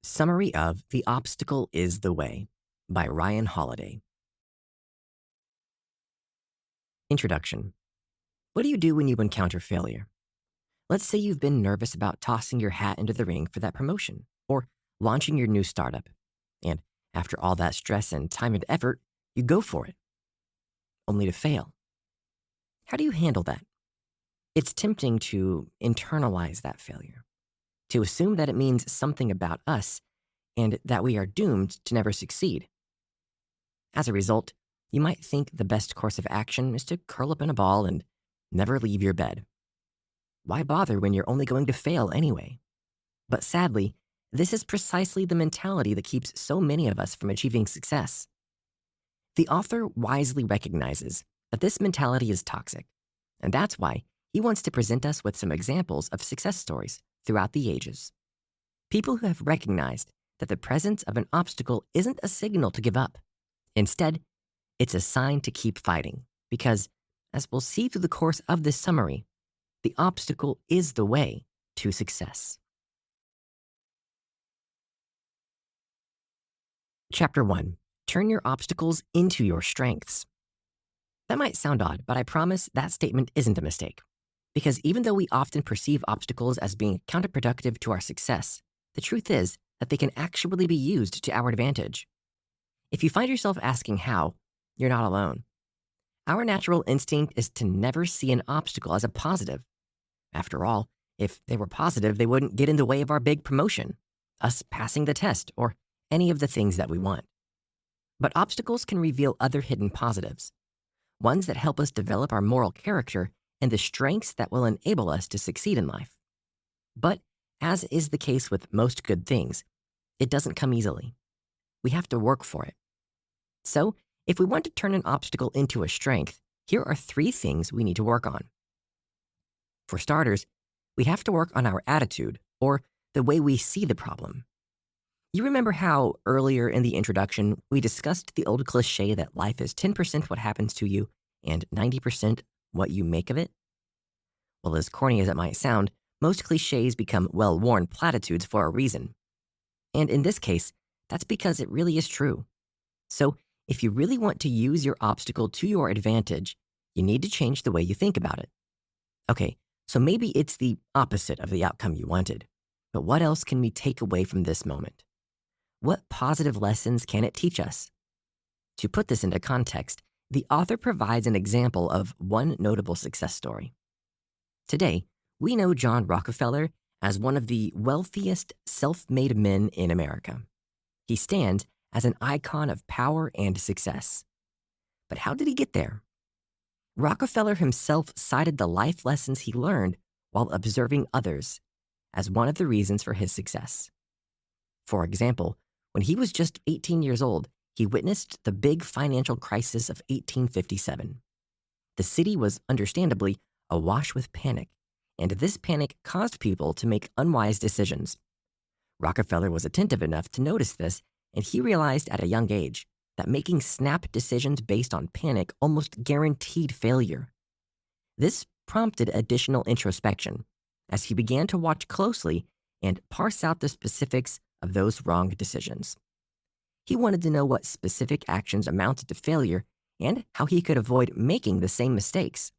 Summary of The Obstacle is the Way by Ryan Holiday. Introduction. What do you do when you encounter failure? Let's say you've been nervous about tossing your hat into the ring for that promotion or launching your new startup. And after all that stress and time and effort, you go for it, only to fail. How do you handle that? It's tempting to internalize that failure, to assume that it means something about us and that we are doomed to never succeed. As a result, you might think the best course of action is to curl up in a ball and never leave your bed. Why bother when you're only going to fail anyway? But sadly, this is precisely the mentality that keeps so many of us from achieving success. The author wisely recognizes that this mentality is toxic, and that's why he wants to present us with some examples of success stories throughout the ages. People who have recognized that the presence of an obstacle isn't a signal to give up. Instead, it's a sign to keep fighting because, as we'll see through the course of this summary, the obstacle is the way to success. Chapter 1. Turn your obstacles into your strengths. That might sound odd, but I promise that statement isn't a mistake. Because even though we often perceive obstacles as being counterproductive to our success, the truth is that they can actually be used to our advantage. If you find yourself asking how, you're not alone. Our natural instinct is to never see an obstacle as a positive. After all, if they were positive, they wouldn't get in the way of our big promotion, us passing the test, or any of the things that we want. But obstacles can reveal other hidden positives, ones that help us develop our moral character and the strengths that will enable us to succeed in life. But as is the case with most good things, it doesn't come easily. We have to work for it. So, if we want to turn an obstacle into a strength, here are 3 things we need to work on. For starters, we have to work on our attitude, or the way we see the problem. You remember how earlier in the introduction, we discussed the old cliche that life is 10% what happens to you and 90% what you make of it? Well, as corny as it might sound, most cliches become well-worn platitudes for a reason. And in this case, that's because it really is true. So, if you really want to use your obstacle to your advantage, you need to change the way you think about it. Okay, so maybe it's the opposite of the outcome you wanted. But what else can we take away from this moment? What positive lessons can it teach us? To put this into context, the author provides an example of one notable success story. Today, we know John Rockefeller as one of the wealthiest self-made men in America. He stands as an icon of power and success. But how did he get there? Rockefeller himself cited the life lessons he learned while observing others as one of the reasons for his success. For example, when he was just 18 years old, he witnessed the big financial crisis of 1857. The city was understandably awash with panic, and this panic caused people to make unwise decisions. Rockefeller was attentive enough to notice this, and he realized at a young age that making snap decisions based on panic almost guaranteed failure. This prompted additional introspection as he began to watch closely and parse out the specifics of those wrong decisions. He wanted to know what specific actions amounted to failure and how he could avoid making the same mistakes.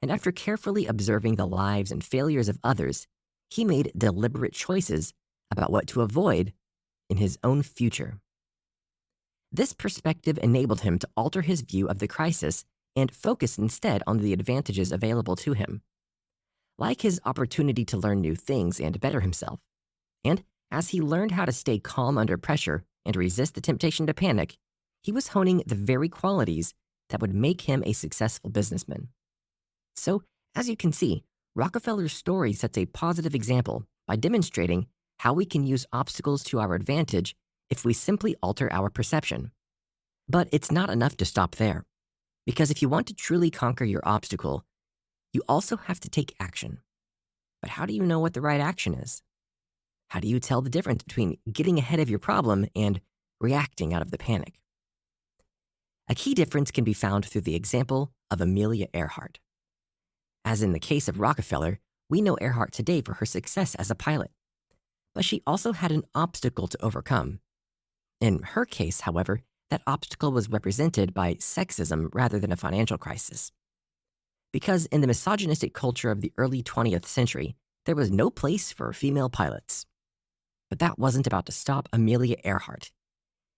And after carefully observing the lives and failures of others, he made deliberate choices about what to avoid in his own future. This perspective enabled him to alter his view of the crisis and focus instead on the advantages available to him, like his opportunity to learn new things and better himself. And as he learned how to stay calm under pressure and resist the temptation to panic, he was honing the very qualities that would make him a successful businessman. So, as you can see, Rockefeller's story sets a positive example by demonstrating how we can use obstacles to our advantage if we simply alter our perception. But it's not enough to stop there, because if you want to truly conquer your obstacle, you also have to take action. But how do you know what the right action is? How do you tell the difference between getting ahead of your problem and reacting out of the panic? A key difference can be found through the example of Amelia Earhart. As in the case of Rockefeller, we know Earhart today for her success as a pilot. but she also had an obstacle to overcome. In her case, however, that obstacle was represented by sexism rather than a financial crisis. Because in the misogynistic culture of the early 20th century, there was no place for female pilots. But that wasn't about to stop Amelia Earhart.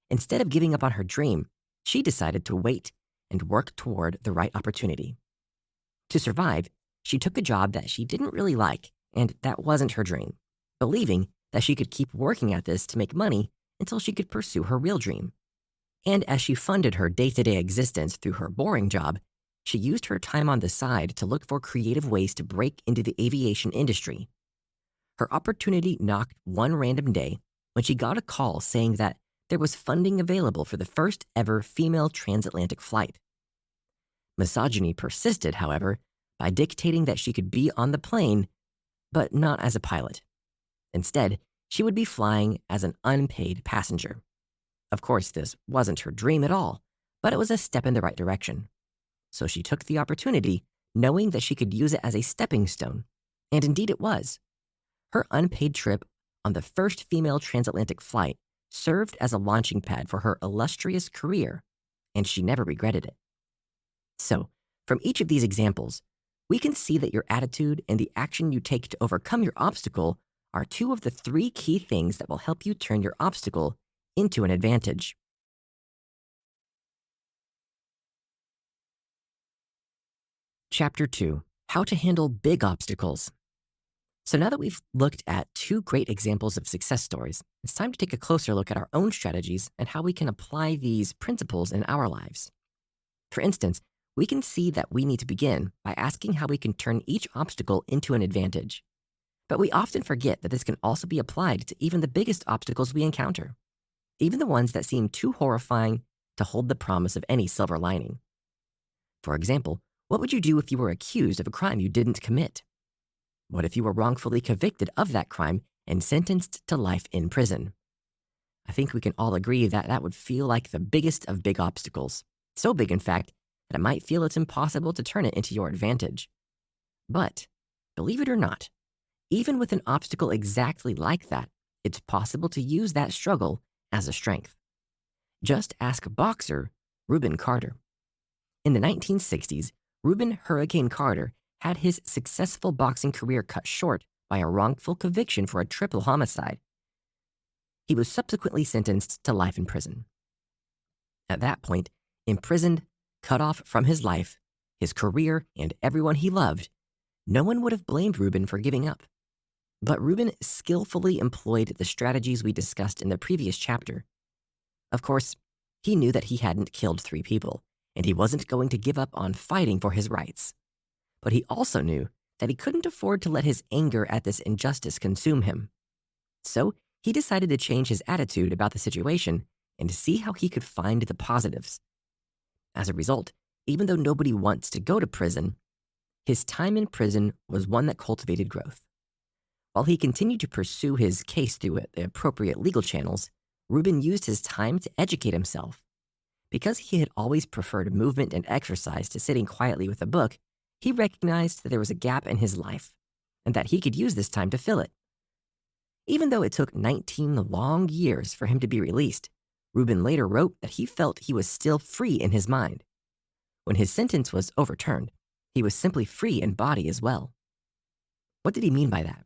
Instead of giving up on her dream, she decided to wait and work toward the right opportunity. To survive, she took a job that she didn't really like, and that wasn't her dream, believing that she could keep working at this to make money until she could pursue her real dream. And as she funded her day-to-day existence through her boring job, she used her time on the side to look for creative ways to break into the aviation industry. Her opportunity knocked one random day when she got a call saying that there was funding available for the first ever female transatlantic flight. Misogyny persisted, however, by dictating that she could be on the plane, but not as a pilot. Instead, she would be flying as an unpaid passenger. Of course, this wasn't her dream at all, but it was a step in the right direction. So she took the opportunity, knowing that she could use it as a stepping stone, and indeed it was. Her unpaid trip on the first female transatlantic flight served as a launching pad for her illustrious career, and she never regretted it. So, from each of these examples, we can see that your attitude and the action you take to overcome your obstacle are two of the three key things that will help you turn your obstacle into an advantage. Chapter 2: How to Handle Big Obstacles. So now that we've looked at two great examples of success stories, it's time to take a closer look at our own strategies and how we can apply these principles in our lives. For instance, we can see that we need to begin by asking how we can turn each obstacle into an advantage. But we often forget that this can also be applied to even the biggest obstacles we encounter, even the ones that seem too horrifying to hold the promise of any silver lining. For example, what would you do if you were accused of a crime you didn't commit? What if you were wrongfully convicted of that crime and sentenced to life in prison? I think we can all agree that that would feel like the biggest of big obstacles. So big, in fact, that it might feel it's impossible to turn it into your advantage. But, believe it or not, even with an obstacle exactly like that, it's possible to use that struggle as a strength. Just ask boxer Rubin Carter. In the 1960s, Rubin "Hurricane" Carter had his successful boxing career cut short by a wrongful conviction for a triple homicide. He was subsequently sentenced to life in prison. At that point, imprisoned, cut off from his life, his career, and everyone he loved, no one would have blamed Rubin for giving up. But Rubin skillfully employed the strategies we discussed in the previous chapter. Of course, he knew that he hadn't killed 3 people, and he wasn't going to give up on fighting for his rights. But he also knew that he couldn't afford to let his anger at this injustice consume him. So he decided to change his attitude about the situation and see how he could find the positives. As a result, even though nobody wants to go to prison, his time in prison was one that cultivated growth. While he continued to pursue his case through the appropriate legal channels, Rubin used his time to educate himself. Because he had always preferred movement and exercise to sitting quietly with a book, he recognized that there was a gap in his life and that he could use this time to fill it. Even though it took 19 long years for him to be released, Rubin later wrote that he felt he was still free in his mind. When his sentence was overturned, he was simply free in body as well. What did he mean by that?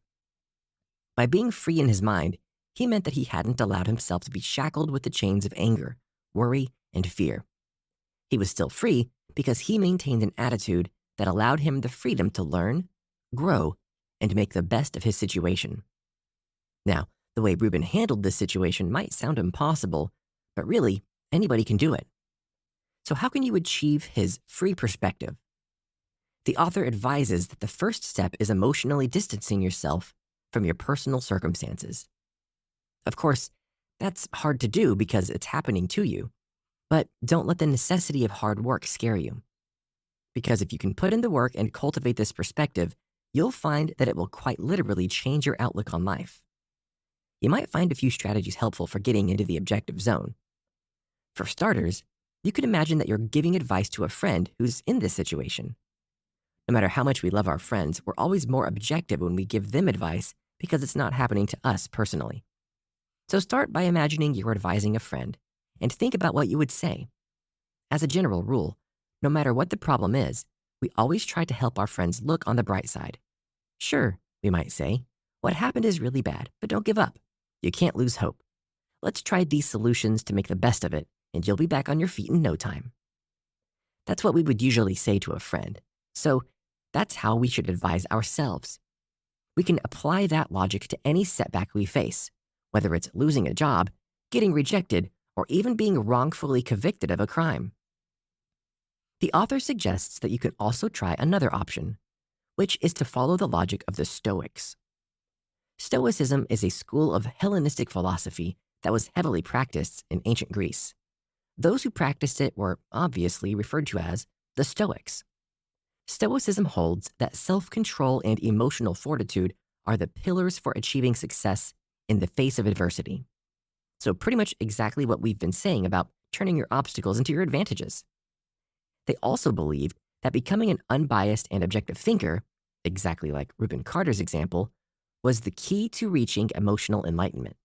By being free in his mind, he meant that he hadn't allowed himself to be shackled with the chains of anger, worry, and fear. He was still free because he maintained an attitude that allowed him the freedom to learn, grow, and make the best of his situation. Now, the way Rubin handled this situation might sound impossible, but really, anybody can do it. So how can you achieve his free perspective? The author advises that the first step is emotionally distancing yourself from your personal circumstances. Of course, that's hard to do because it's happening to you, but don't let the necessity of hard work scare you. Because if you can put in the work and cultivate this perspective, you'll find that it will quite literally change your outlook on life. You might find a few strategies helpful for getting into the objective zone. For starters, you could imagine that you're giving advice to a friend who's in this situation. No matter how much we love our friends, we're always more objective when we give them advice because it's not happening to us personally. So start by imagining you're advising a friend and think about what you would say. As a general rule, no matter what the problem is, we always try to help our friends look on the bright side. Sure, we might say, what happened is really bad, but don't give up. You can't lose hope. Let's try these solutions to make the best of it, and you'll be back on your feet in no time. That's what we would usually say to a friend. So that's how we should advise ourselves. We can apply that logic to any setback we face, whether it's losing a job, getting rejected, or even being wrongfully convicted of a crime. The author suggests that you can also try another option, which is to follow the logic of the Stoics. Stoicism is a school of Hellenistic philosophy that was heavily practiced in ancient Greece. Those who practiced it were obviously referred to as the Stoics. Stoicism holds that self-control and emotional fortitude are the pillars for achieving success in the face of adversity. So pretty much exactly what we've been saying about turning your obstacles into your advantages. They also believed that becoming an unbiased and objective thinker, exactly like Reuben Carter's example, was the key to reaching emotional enlightenment.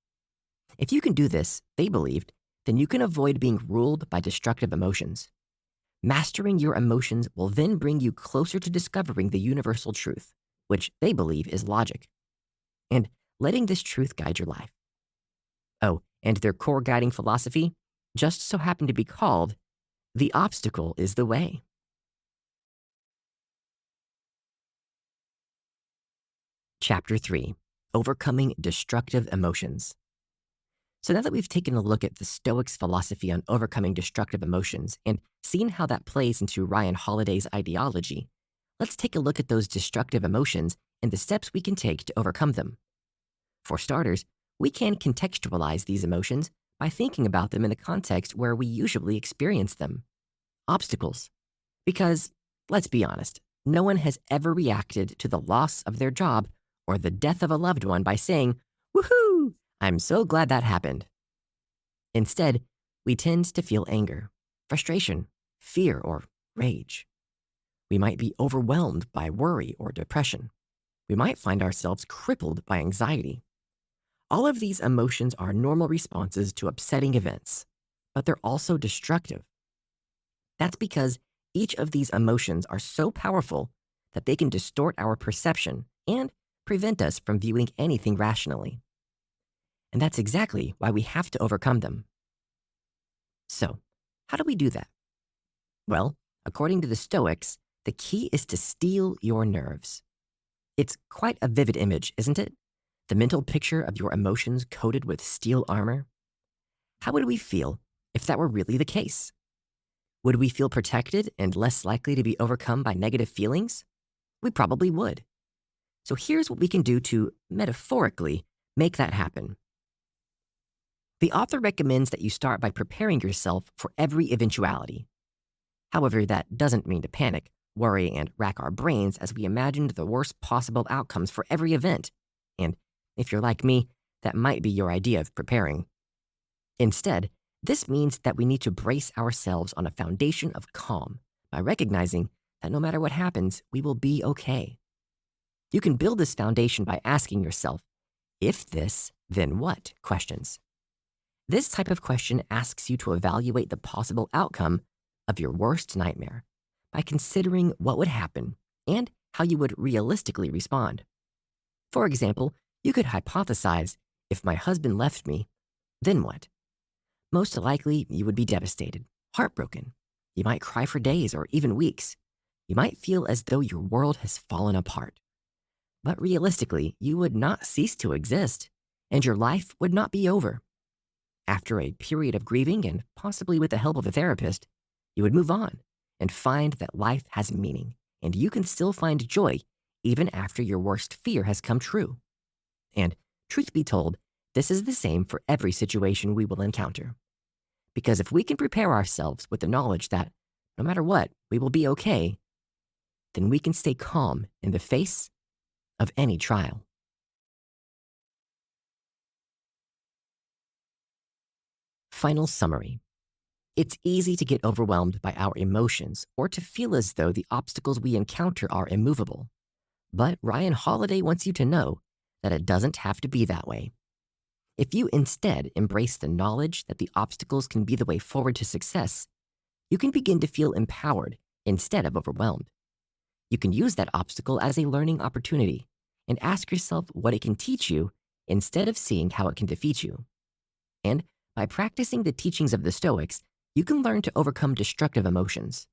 If you can do this, they believed, then you can avoid being ruled by destructive emotions. Mastering your emotions will then bring you closer to discovering the universal truth, which they believe is logic, and letting this truth guide your life. Oh, and their core guiding philosophy just so happened to be called "The Obstacle is the Way." Chapter 3, Overcoming Destructive Emotions. So now that we've taken a look at the Stoics' philosophy on overcoming destructive emotions and seen how that plays into Ryan Holiday's ideology, let's take a look at those destructive emotions and the steps we can take to overcome them. For starters, we can contextualize these emotions by thinking about them in the context where we usually experience them: obstacles. Because, let's be honest, no one has ever reacted to the loss of their job or the death of a loved one by saying, "Woohoo! I'm so glad that happened." Instead, we tend to feel anger, frustration, fear, or rage. We might be overwhelmed by worry or depression. We might find ourselves crippled by anxiety. All of these emotions are normal responses to upsetting events, but they're also destructive. That's because each of these emotions are so powerful that they can distort our perception and prevent us from viewing anything rationally. And that's exactly why we have to overcome them. So, how do we do that? Well, according to the Stoics, the key is to steel your nerves. It's quite a vivid image, isn't it? The mental picture of your emotions coated with steel armor. How would we feel if that were really the case? Would we feel protected and less likely to be overcome by negative feelings? We probably would. So here's what we can do to, metaphorically, make that happen. The author recommends that you start by preparing yourself for every eventuality. However, that doesn't mean to panic, worry, and rack our brains as we imagine the worst possible outcomes for every event. And if you're like me, that might be your idea of preparing. Instead, this means that we need to brace ourselves on a foundation of calm by recognizing that no matter what happens, we will be okay. You can build this foundation by asking yourself, "If this, then what?" questions. This type of question asks you to evaluate the possible outcome of your worst nightmare by considering what would happen and how you would realistically respond. For example, you could hypothesize, if my husband left me, then what? Most likely, you would be devastated, heartbroken. You might cry for days or even weeks. You might feel as though your world has fallen apart. But realistically, you would not cease to exist, and your life would not be over. After a period of grieving, and possibly with the help of a therapist, you would move on and find that life has meaning, and you can still find joy even after your worst fear has come true. And truth be told, this is the same for every situation we will encounter. Because if we can prepare ourselves with the knowledge that no matter what, we will be okay, then we can stay calm in the face of any trial. Final summary. It's easy to get overwhelmed by our emotions or to feel as though the obstacles we encounter are immovable. But Ryan Holiday wants you to know that it doesn't have to be that way. If you instead embrace the knowledge that the obstacles can be the way forward to success, you can begin to feel empowered instead of overwhelmed. You can use that obstacle as a learning opportunity and ask yourself what it can teach you instead of seeing how it can defeat you. And by practicing the teachings of the Stoics, you can learn to overcome destructive emotions.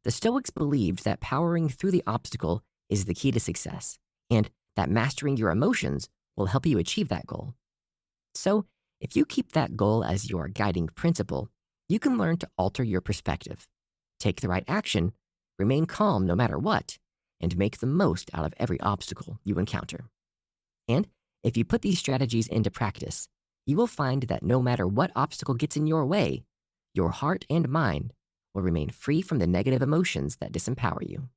The Stoics believed that powering through the obstacle is the key to success, and that mastering your emotions will help you achieve that goal. So, if you keep that goal as your guiding principle, you can learn to alter your perspective, take the right action, remain calm no matter what, and make the most out of every obstacle you encounter. And if you put these strategies into practice, you will find that no matter what obstacle gets in your way, your heart and mind will remain free from the negative emotions that disempower you.